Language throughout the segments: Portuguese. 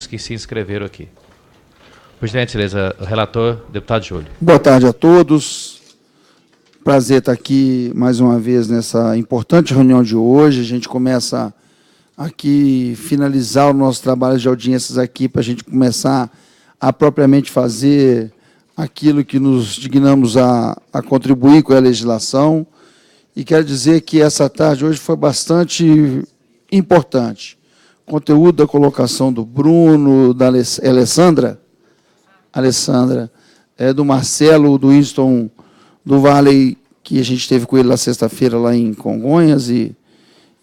que se inscreveram aqui. Por gentileza, o relator, deputado Júlio. Boa tarde a todos. Prazer estar aqui mais uma vez nessa importante reunião de hoje. A gente começa aqui, finalizar o nosso trabalho de audiências aqui, para a gente começar a propriamente fazer aquilo que nos dignamos a contribuir com a legislação. E quero dizer que essa tarde hoje foi bastante importante. O conteúdo da colocação do Bruno, da Alessandra, do Marcelo, do Winston, do Varley, que a gente esteve com ele na sexta-feira lá em Congonhas, e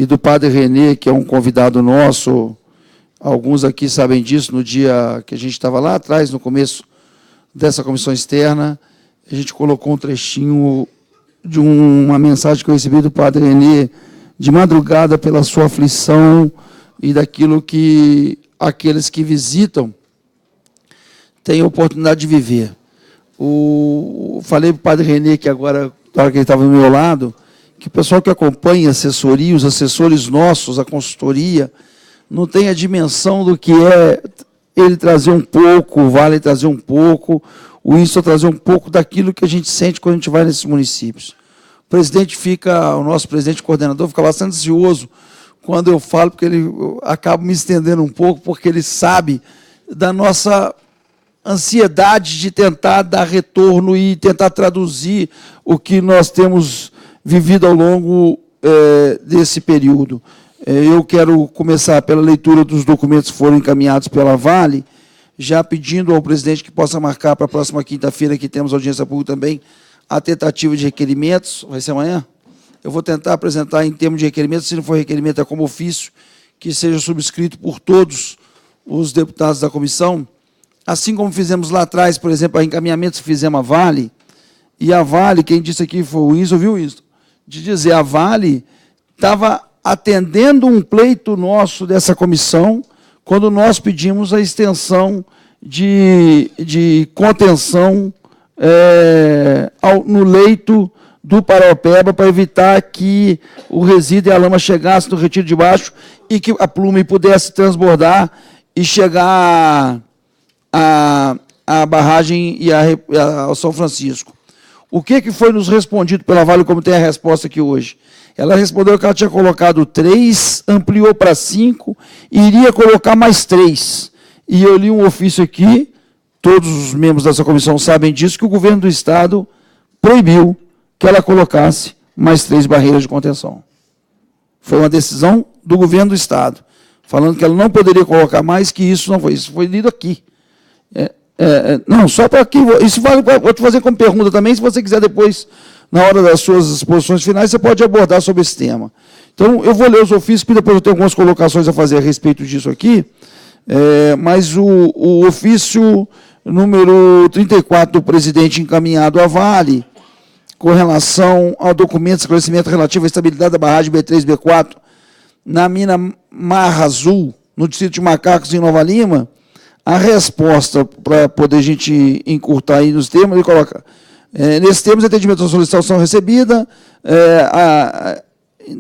do padre Renê, que é um convidado nosso. Alguns aqui sabem disso, no dia que a gente estava lá atrás, no começo dessa comissão externa, a gente colocou um trechinho de uma mensagem que eu recebi do padre Renê, de madrugada, pela sua aflição e daquilo que aqueles que visitam têm a oportunidade de viver. Falei para o padre Renê, que agora, na hora que ele estava do meu lado, que o pessoal que acompanha a assessoria, os assessores nossos, a consultoria, não tem a dimensão do que é ele trazer um pouco, o Vale trazer um pouco, o Winston trazer um pouco daquilo que a gente sente quando a gente vai nesses municípios. O nosso presidente coordenador fica bastante ansioso quando eu falo, porque eu acabo me estendendo um pouco, porque ele sabe da nossa ansiedade de tentar dar retorno e tentar traduzir o que nós temos vivido ao longo desse período. Eu quero começar pela leitura dos documentos que foram encaminhados pela Vale, já pedindo ao presidente que possa marcar para a próxima quinta-feira, que temos audiência pública também, a tentativa de requerimentos. Vai ser amanhã? Eu vou tentar apresentar em termos de requerimento, se não for requerimento, é como ofício, que seja subscrito por todos os deputados da comissão, assim como fizemos lá atrás, por exemplo, a encaminhamentos que fizemos a Vale, e a Vale, quem disse aqui foi o Winston, viu, Winston? De dizer, a Vale estava atendendo um pleito nosso dessa comissão, quando nós pedimos a extensão de contenção no leito do Paraopeba, para evitar que o resíduo e a lama chegassem no retiro de baixo e que a Plume pudesse transbordar e chegar à barragem e ao São Francisco. O que foi nos respondido pela Vale, como tem a resposta aqui hoje? Ela respondeu que ela tinha colocado 3, ampliou para 5, e iria colocar mais 3. E eu li um ofício aqui, todos os membros dessa comissão sabem disso, que o governo do Estado proibiu que ela colocasse mais 3 barreiras de contenção. Foi uma decisão do governo do Estado, falando que ela não poderia colocar mais, que isso não foi. Isso foi lido aqui. Não, só para aqui. Isso vou te fazer como pergunta também, se você quiser depois, na hora das suas exposições finais, você pode abordar sobre esse tema. Então, eu vou ler os ofícios, que depois eu tenho algumas colocações a fazer a respeito disso aqui, mas o ofício número 34 do presidente encaminhado à Vale, com relação ao documento de esclarecimento relativo à estabilidade da barragem B3 e B4, na mina Mar Azul, no distrito de Macacos, em Nova Lima, a resposta, para poder a gente encurtar aí nos termos, ele coloca, nesses termos, atendimento à solicitação recebida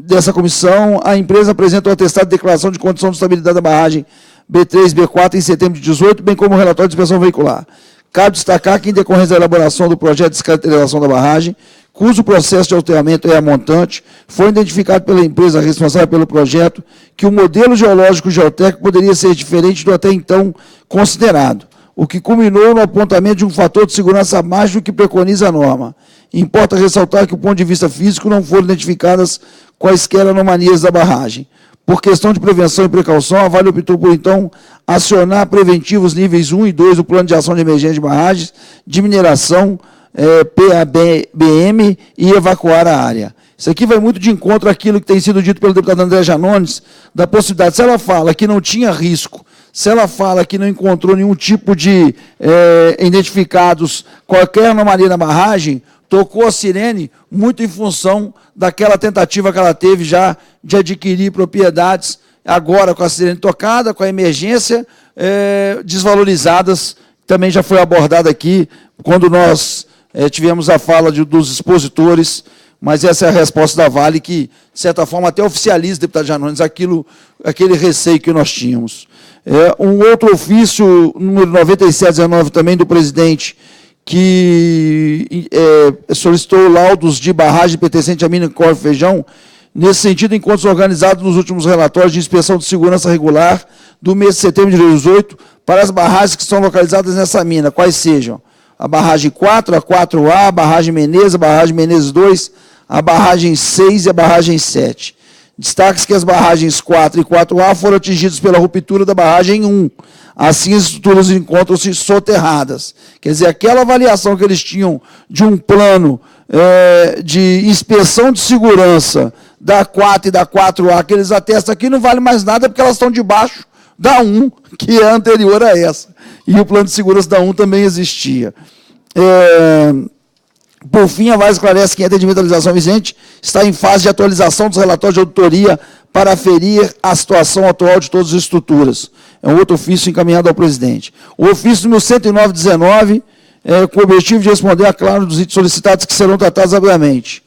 dessa comissão, a empresa apresenta o atestado de declaração de condição de estabilidade da barragem B3 e B4 em setembro de 2018, bem como o relatório de inspeção veicular. Cabe destacar que, em decorrência da elaboração do projeto de descaracterização da barragem, cujo processo de alteramento é a montante, foi identificado pela empresa responsável pelo projeto que o modelo geológico geotécnico poderia ser diferente do até então considerado, o que culminou no apontamento de um fator de segurança abaixo do que preconiza a norma. Importa ressaltar que, do ponto de vista físico, não foram identificadas quaisquer anomalias da barragem. Por questão de prevenção e precaução, a Vale optou por, então, acionar preventivos níveis 1 e 2 do Plano de Ação de Emergência de Barragens, de mineração, PABM, e evacuar a área. Isso aqui vai muito de encontro àquilo que tem sido dito pelo deputado André Janones, da possibilidade, se ela fala que não tinha risco, se ela fala que não encontrou nenhum tipo de identificados, qualquer anomalia na barragem, tocou a sirene muito em função daquela tentativa que ela teve já de adquirir propriedades, agora com a sirene tocada, com a emergência, desvalorizadas, também já foi abordada aqui, quando nós tivemos a fala dos expositores, mas essa é a resposta da Vale, que, de certa forma, até oficializa, deputado Janones, aquele receio que nós tínhamos. Um outro ofício, número 9719, também do presidente, que solicitou laudos de barragem pertencente à mina Corvo Feijão, nesse sentido, encontros organizados nos últimos relatórios de inspeção de segurança regular do mês de setembro de 2018 para as barragens que estão localizadas nessa mina, quais sejam a barragem 4, a 4A, a barragem Menezes 2, a barragem 6 e a barragem 7. Destaque-se que as barragens 4 e 4A foram atingidas pela ruptura da barragem 1. Assim, as estruturas encontram-se soterradas. Quer dizer, aquela avaliação que eles tinham de um plano de inspeção de segurança da 4 e da 4A, que eles atestam aqui, não vale mais nada, porque elas estão debaixo da 1, que é anterior a essa. E o plano de segurança da 1 também existia. Por fim, a Vale esclarece que a atendimento à legislação vigente está em fase de atualização dos relatórios de auditoria para aferir a situação atual de todas as estruturas. É um outro ofício encaminhado ao presidente. O ofício número 10919, com o objetivo de responder a claro dos itens solicitados que serão tratados rapidamente.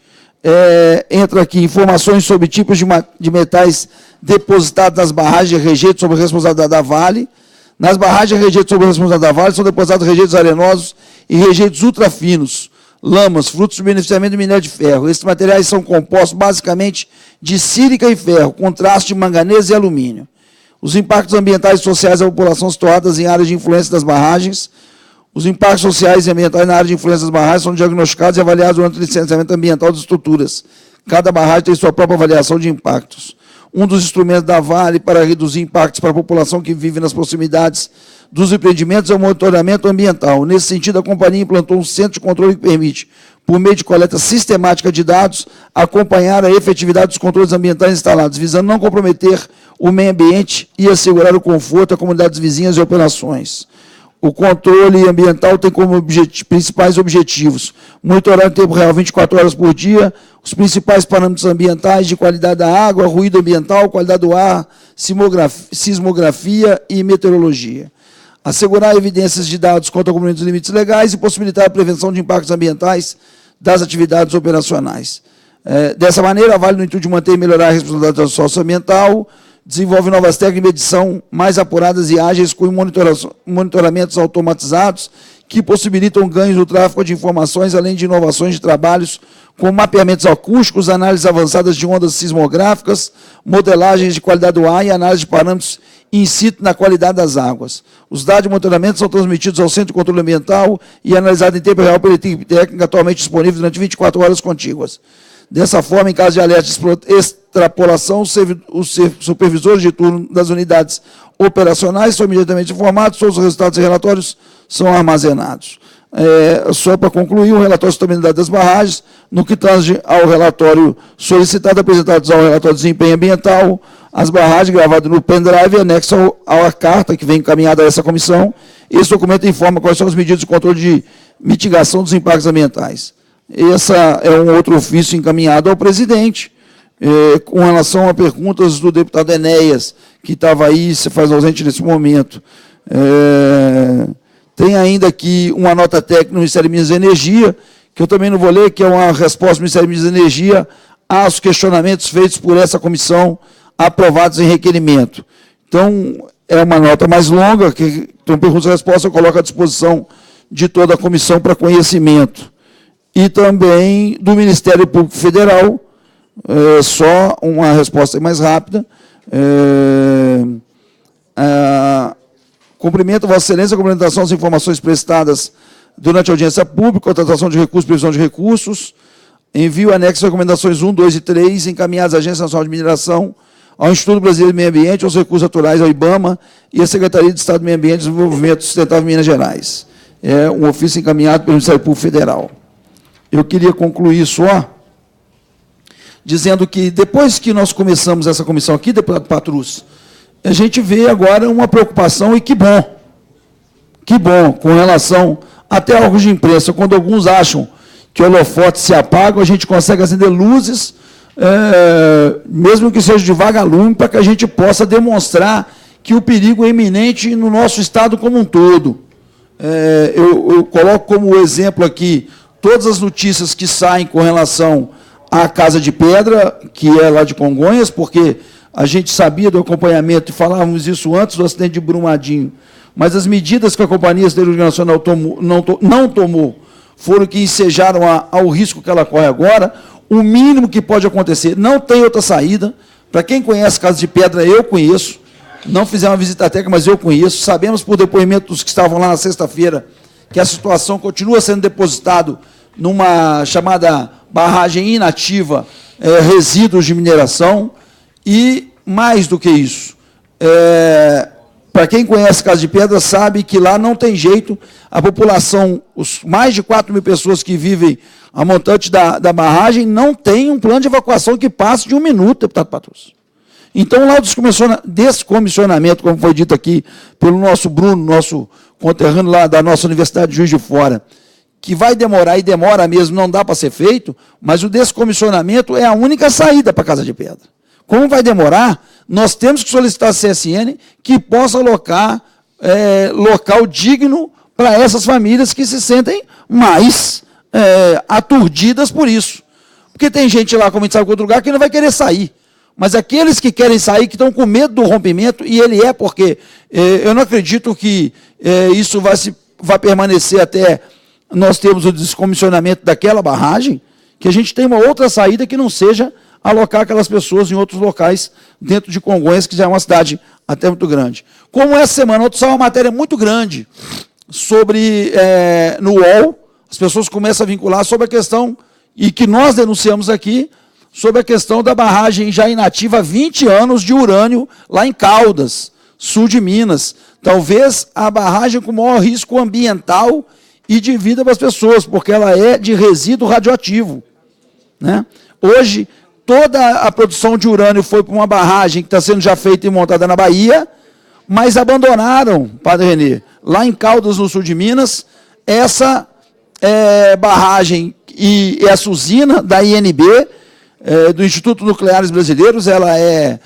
Entra aqui informações sobre tipos de metais depositados nas barragens de rejeito sob a responsabilidade da Vale. Nas barragens de rejeito sob a responsabilidade da Vale são depositados rejeitos arenosos e rejeitos ultrafinos, lamas, frutos do beneficiamento do minério de ferro. Esses materiais são compostos basicamente de sílica e ferro, com traço de manganês e alumínio. Os impactos ambientais e sociais da população situadas em áreas de influência das barragens. Os impactos sociais e ambientais na área de influência das barragens são diagnosticados e avaliados durante o licenciamento ambiental das estruturas. Cada barragem tem sua própria avaliação de impactos. Um dos instrumentos da Vale para reduzir impactos para a população que vive nas proximidades dos empreendimentos é o monitoramento ambiental. Nesse sentido, a companhia implantou um centro de controle que permite, por meio de coleta sistemática de dados, acompanhar a efetividade dos controles ambientais instalados, visando não comprometer o meio ambiente e assegurar o conforto a comunidades vizinhas e operações. O controle ambiental tem como principais objetivos: monitorar em tempo real 24 horas por dia os principais parâmetros ambientais de qualidade da água, ruído ambiental, qualidade do ar, sismografia e meteorologia. Assegurar evidências de dados quanto ao cumprimento dos limites legais e possibilitar a prevenção de impactos ambientais das atividades operacionais. Dessa maneira, a Vale, no intuito de manter e melhorar a responsabilidade socioambiental, desenvolve novas técnicas de medição mais apuradas e ágeis com monitoramentos automatizados que possibilitam ganhos no tráfego de informações, além de inovações de trabalhos com mapeamentos acústicos, análises avançadas de ondas sismográficas, modelagens de qualidade do ar e análise de parâmetros in situ na qualidade das águas. Os dados de monitoramento são transmitidos ao Centro de Controle Ambiental e analisados em tempo real pela equipe técnica, atualmente disponível durante 24 horas contíguas. Dessa forma, em caso de alerta de extrapolação, os supervisores de turno das unidades operacionais são imediatamente informados, todos os resultados e relatórios são armazenados. Só para concluir, o relatório de sustentabilidade das barragens, no que tange ao relatório solicitado, apresentados ao relatório de desempenho ambiental, as barragens gravadas no pendrive anexo à carta que vem encaminhada a essa comissão. Esse documento informa quais são as medidas de controle de mitigação dos impactos ambientais. Esse é um outro ofício encaminhado ao presidente, com relação a perguntas do deputado Enéas, que estava aí, se faz ausente nesse momento. Tem ainda aqui uma nota técnica do Ministério de Minas e Energia, que eu também não vou ler, que é uma resposta do Ministério de Minas e Energia aos questionamentos feitos por essa comissão, aprovados em requerimento. Então, é uma nota mais longa, que tem perguntas e respostas, eu coloco à disposição de toda a comissão para conhecimento. E também do Ministério Público Federal, só uma resposta mais rápida. Cumprimento, Vossa Excelência, a complementação das informações prestadas durante a audiência pública, contratação de recursos, previsão de recursos, envio anexo recomendações 1, 2 e 3, encaminhadas à Agência Nacional de Mineração, ao Instituto Brasileiro do Meio Ambiente, aos recursos naturais, ao IBAMA e à Secretaria de Estado do Meio Ambiente e Desenvolvimento Sustentável de Minas Gerais. É um ofício encaminhado pelo Ministério Público Federal. Eu queria concluir só dizendo que, depois que nós começamos essa comissão aqui, deputado Patrus, a gente vê agora uma preocupação, e que bom, com relação até a órgãos de imprensa, quando alguns acham que holofotes se apagam, a gente consegue acender luzes, mesmo que seja de vagalume, para que a gente possa demonstrar que o perigo é iminente no nosso Estado como um todo. Eu coloco como exemplo aqui todas as notícias que saem com relação a Casa de Pedra, que é lá de Congonhas, porque a gente sabia do acompanhamento, e falávamos isso antes do acidente de Brumadinho, mas as medidas que a Companhia Siderúrgica Nacional não tomou foram que ensejaram ao risco que ela corre agora. O mínimo que pode acontecer, não tem outra saída. Para quem conhece Casa de Pedra, eu conheço, não fizemos uma visita técnica, mas eu conheço, sabemos por depoimento dos que estavam lá na sexta-feira, que a situação continua sendo depositado numa chamada barragem inativa, resíduos de mineração, e mais do que isso, para quem conhece Casa de Pedra, sabe que lá não tem jeito, a população, os mais de 4.000 pessoas que vivem a montante da barragem, não tem um plano de evacuação que passe de 1 minuto, deputado Patrus. Então, lá o descomissionamento, como foi dito aqui pelo nosso Bruno, nosso conterrâneo lá da nossa Universidade de Juiz de Fora, que vai demorar, e demora mesmo, não dá para ser feito, mas o descomissionamento é a única saída para a Casa de Pedra. Como vai demorar, nós temos que solicitar a CSN que possa alocar local digno para essas famílias que se sentem mais aturdidas por isso. Porque tem gente lá, como a gente sabe, em outro lugar, que não vai querer sair. Mas aqueles que querem sair, que estão com medo do rompimento, e ele porque eu não acredito que isso vai permanecer até nós termos o descomissionamento daquela barragem, que a gente tem uma outra saída que não seja alocar aquelas pessoas em outros locais dentro de Congonhas, que já é uma cidade até muito grande. Como essa semana, ontem saiu uma matéria muito grande sobre, no UOL, as pessoas começam a vincular sobre a questão, e que nós denunciamos aqui, sobre a questão da barragem já inativa há 20 anos de urânio, lá em Caldas, sul de Minas. Talvez a barragem com maior risco ambiental e de vida para as pessoas, porque ela é de resíduo radioativo, né? Hoje, toda a produção de urânio foi para uma barragem que está sendo já feita e montada na Bahia, mas abandonaram, Padre Renê, lá em Caldas, no sul de Minas, essa barragem e essa usina da INB, do Instituto Nucleares Brasileiros, ela é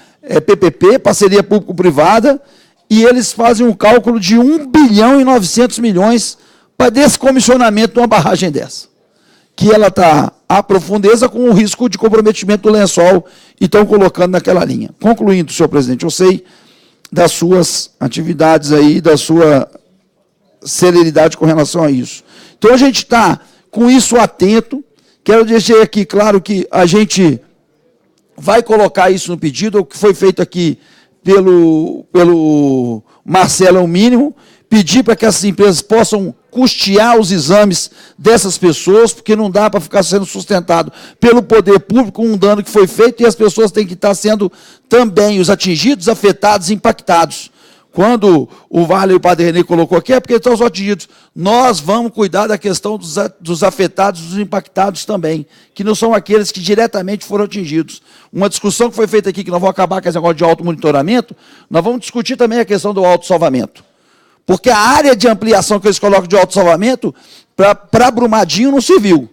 PPP, parceria público-privada, e eles fazem um cálculo de 1 bilhão e 900 milhões para descomissionamento de uma barragem dessa, que ela está à profundeza com o risco de comprometimento do lençol, e estão colocando naquela linha. Concluindo, senhor presidente, eu sei das suas atividades aí, da sua celeridade com relação a isso. Então, a gente está com isso atento. Quero deixar aqui claro que a gente vai colocar isso no pedido, o que foi feito aqui pelo Marcelo é o mínimo, pedir para que essas empresas possam custear os exames dessas pessoas, porque não dá para ficar sendo sustentado pelo poder público um dano que foi feito, e as pessoas têm que estar sendo também os atingidos, afetados, impactados. Quando o Vale e o Padre Renê colocou aqui, é porque estão os atingidos. Nós vamos cuidar da questão dos afetados, dos impactados também, que não são aqueles que diretamente foram atingidos. Uma discussão que foi feita aqui, que nós vamos acabar com esse negócio de automonitoramento, nós vamos discutir também a questão do autossalvamento. Porque a área de ampliação que eles colocam de autossalvamento, para Brumadinho, não se viu.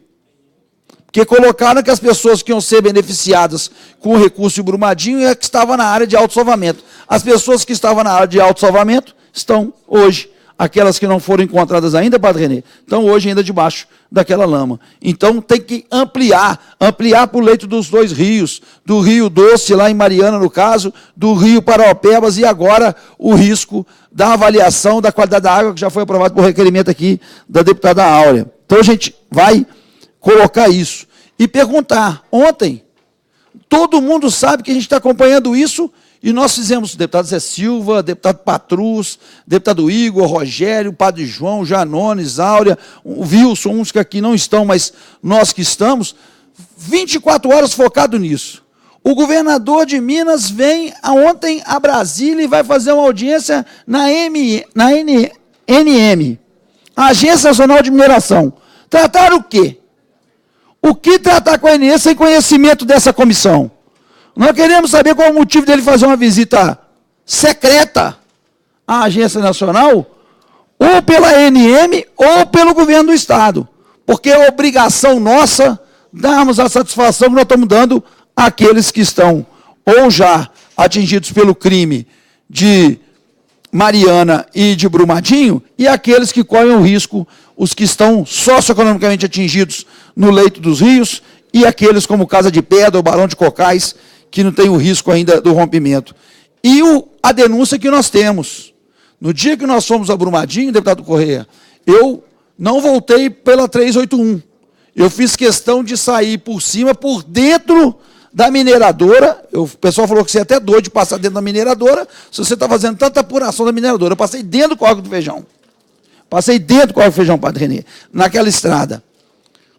Porque colocaram que as pessoas que iam ser beneficiadas com o recurso de Brumadinho é que estavam na área de autossalvamento. As pessoas que estavam na área de autossalvamento estão hoje, aquelas que não foram encontradas ainda, Padre Renê, estão hoje ainda debaixo daquela lama. Então tem que ampliar para o leito dos 2 rios, do Rio Doce, lá em Mariana, no caso, do Rio Paraopebas, e agora o risco da avaliação da qualidade da água, que já foi aprovado por requerimento aqui da deputada Áurea. Então a gente vai colocar isso. E perguntar, ontem, todo mundo sabe que a gente está acompanhando isso, e nós fizemos, deputado Zé Silva, deputado Patrus, deputado Igor, Rogério, Padre João, Janones, Áurea, o Wilson, uns que aqui não estão, mas nós que estamos, 24 horas focado nisso. O governador de Minas vem ontem a Brasília e vai fazer uma audiência na NM, a Agência Nacional de Mineração. Tratar o quê? O que tratar com a ANS sem conhecimento dessa comissão? Nós queremos saber qual é o motivo dele fazer uma visita secreta à Agência Nacional, ou pela ANM, ou pelo governo do Estado. Porque é obrigação nossa darmos a satisfação que nós estamos dando àqueles que estão ou já atingidos pelo crime de Mariana e de Brumadinho, e aqueles que correm o risco, os que estão socioeconomicamente atingidos no leito dos rios, e aqueles como Casa de Pedra, o Barão de Cocais, que não tem o risco ainda do rompimento. E a denúncia que nós temos. No dia que nós fomos a Brumadinho, deputado Correia, eu não voltei pela 381. Eu fiz questão de sair por cima, por dentro da mineradora. O pessoal falou que você é até doido de passar dentro da mineradora, se você está fazendo tanta apuração da mineradora. Eu passei dentro do Córrego do Feijão. Passei dentro do Córrego do Feijão, Padre Renê, naquela estrada.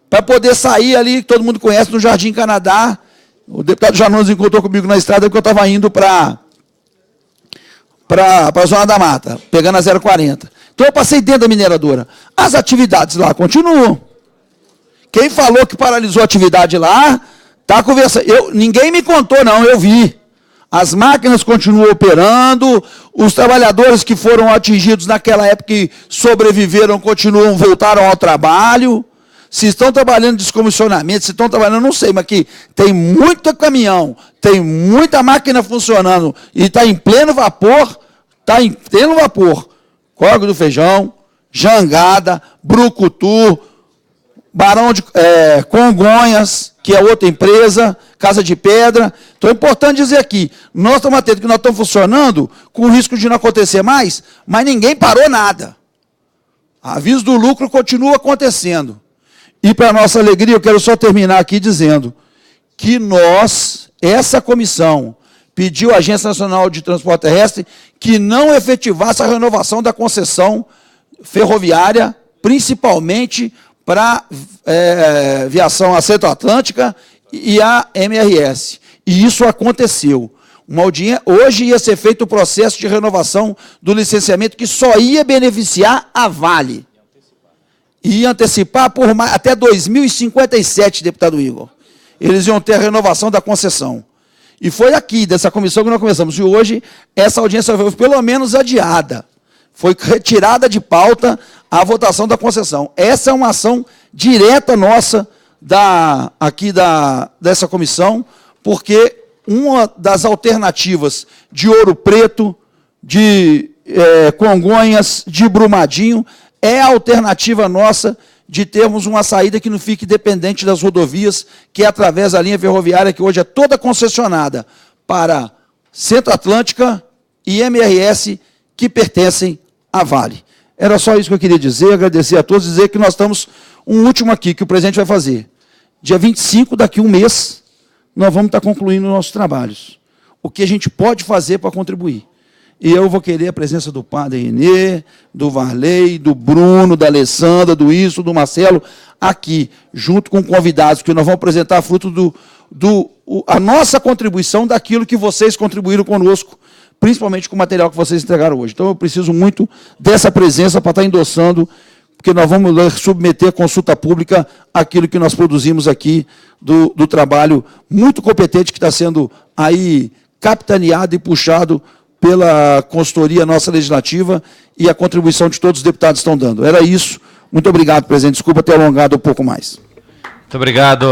Para poder sair ali, que todo mundo conhece, no Jardim Canadá. O deputado Janones encontrou comigo na estrada porque eu estava indo para a Zona da Mata, pegando a 040. Então eu passei dentro da mineradora. As atividades lá continuam. Quem falou que paralisou a atividade lá, está conversando. Ninguém me contou, não, eu vi. As máquinas continuam operando, os trabalhadores que foram atingidos naquela época e sobreviveram, voltaram ao trabalho. Se estão trabalhando descomissionamento, se estão trabalhando, não sei, mas que tem muito caminhão, tem muita máquina funcionando e está em pleno vapor, Córrego do Feijão, Jangada, Brucutu, Barão de Congonhas, que é outra empresa, Casa de Pedra. Então é importante dizer aqui, nós estamos atento que nós estamos funcionando com o risco de não acontecer mais, mas ninguém parou nada. Aviso do lucro continua acontecendo. E, para nossa alegria, eu quero só terminar aqui dizendo que essa comissão, pediu à Agência Nacional de Transporte Terrestre que não efetivasse a renovação da concessão ferroviária, principalmente para viação a Centro-Atlântica e a MRS. E isso aconteceu. Hoje ia ser feito o processo de renovação do licenciamento que só ia beneficiar a Vale. Ia antecipar por até 2057, deputado Igor. Eles iam ter a renovação da concessão. E foi aqui, dessa comissão, que nós começamos. E hoje, essa audiência foi pelo menos adiada. Foi retirada de pauta a votação da concessão. Essa é uma ação direta nossa dessa comissão, porque uma das alternativas de Ouro Preto, de Congonhas, de Brumadinho, é a alternativa nossa de termos uma saída que não fique dependente das rodovias, que é através da linha ferroviária, que hoje é toda concessionada para Centro-Atlântica e MRS, que pertencem à Vale. Era só isso que eu queria dizer, agradecer a todos, dizer que nós estamos, um último aqui, que o presidente vai fazer. Dia 25, daqui a um mês, nós vamos estar concluindo nossos trabalhos. O que a gente pode fazer para contribuir. E eu vou querer a presença do Padre Renê, do Varley, do Bruno, da Alessandra, do Isso, do Marcelo, aqui, junto com convidados, que nós vamos apresentar fruto a nossa contribuição daquilo que vocês contribuíram conosco, principalmente com o material que vocês entregaram hoje. Então, eu preciso muito dessa presença para estar endossando, porque nós vamos submeter à consulta pública aquilo que nós produzimos aqui, do trabalho muito competente que está sendo aí capitaneado e puxado pela consultoria nossa legislativa e a contribuição de todos os deputados estão dando. Era isso. Muito obrigado, presidente. Desculpa ter alongado um pouco mais. Muito obrigado.